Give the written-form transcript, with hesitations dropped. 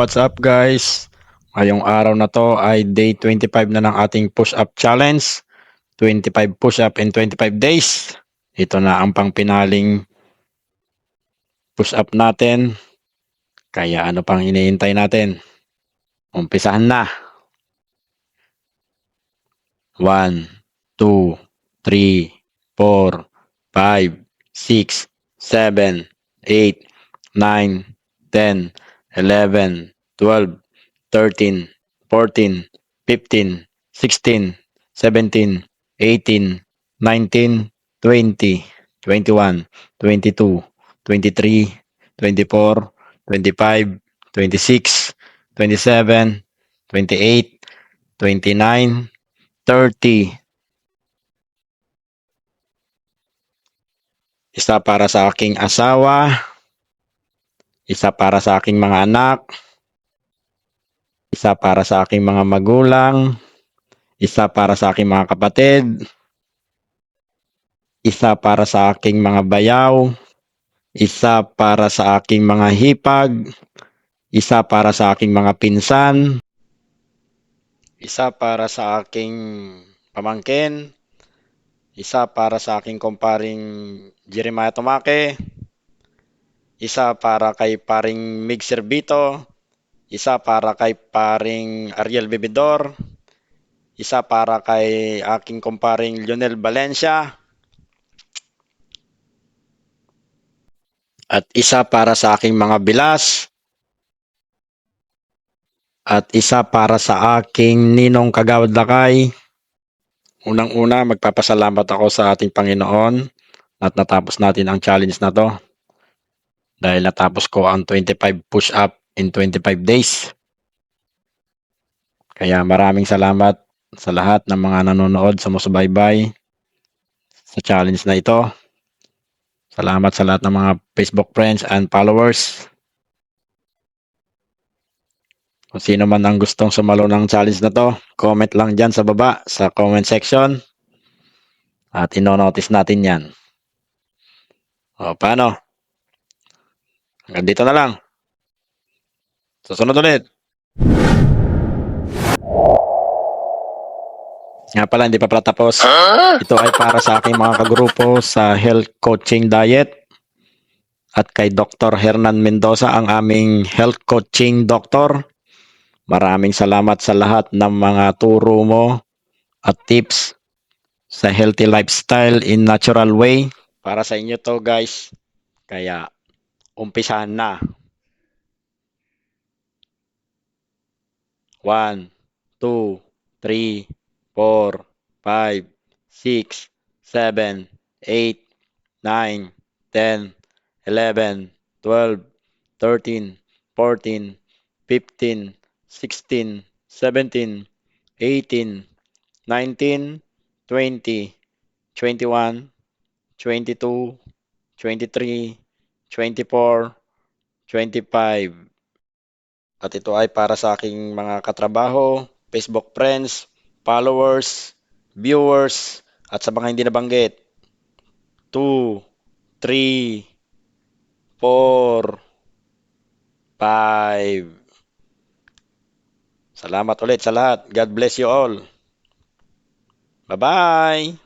What's up guys? Ngayong araw na to ay day 25 na ng ating push-up challenge. 25 push-up in 25 days. Ito na ang pangpinaling push-up natin. Kaya ano pang hinihintay natin? Umpisahan na. 1, 2, 3, 4, 5, 6, 7, 8, 9, 10, 11, 12, 13, 14, 15, 16, 17, 18, 19, 20, 21, 22, 23, 24, 25, 26, 27, 28, 29, 30. Isa para sa aking asawa, isa para sa aking mga anak, isa para sa aking mga magulang, isa para sa aking mga kapatid, isa para sa aking mga bayaw, isa para sa aking mga hipag, isa para sa aking mga pinsan, isa para sa aking pamangkin, isa para sa aking kumparing Jeremiah Tomake, isa para kay paring Mig Servito, isa para kay paring Ariel Bebedor, isa para kay aking kumparing Lionel Valencia, at isa para sa aking mga bilas, at isa para sa aking ninong Kagawad Lakay. Unang-una, magpapasalamat ako sa ating Panginoon at natapos natin ang challenge na to dahil natapos ko ang 25 push-up in 25 days. Kaya maraming salamat sa lahat ng mga nanonood, sumusubaybay sa challenge na ito. Salamat sa lahat ng mga Facebook friends and followers. Kung sino man ang gustong sumalo ng challenge na to, comment lang dyan sa baba sa comment section at ino-notice natin yan. O, paano? Hanggang dito na lang. Susunod ulit. Nga pala, hindi pa pala tapos. Ito ay para sa aking mga kagrupo sa Health Coaching Diet at kay Dr. Hernan Mendoza, ang aming health coaching doctor. Maraming salamat sa lahat ng mga turo mo at tips sa healthy lifestyle in natural way. Para sa inyo to guys. Kaya umpisahan na. 1, 2, 3, 4, 5, 6, 7, 8, 9, 10, 11, 12, 13, 14, 15, 16, 17, 18, 19, 20, 21, 22, 23, 24, 25. At ito ay para sa aking mga katrabaho, Facebook friends, followers, viewers, at sa mga hindi nabanggit. 2, 3, 4, 5. Salamat ulit sa lahat. God bless you all. Bye-bye!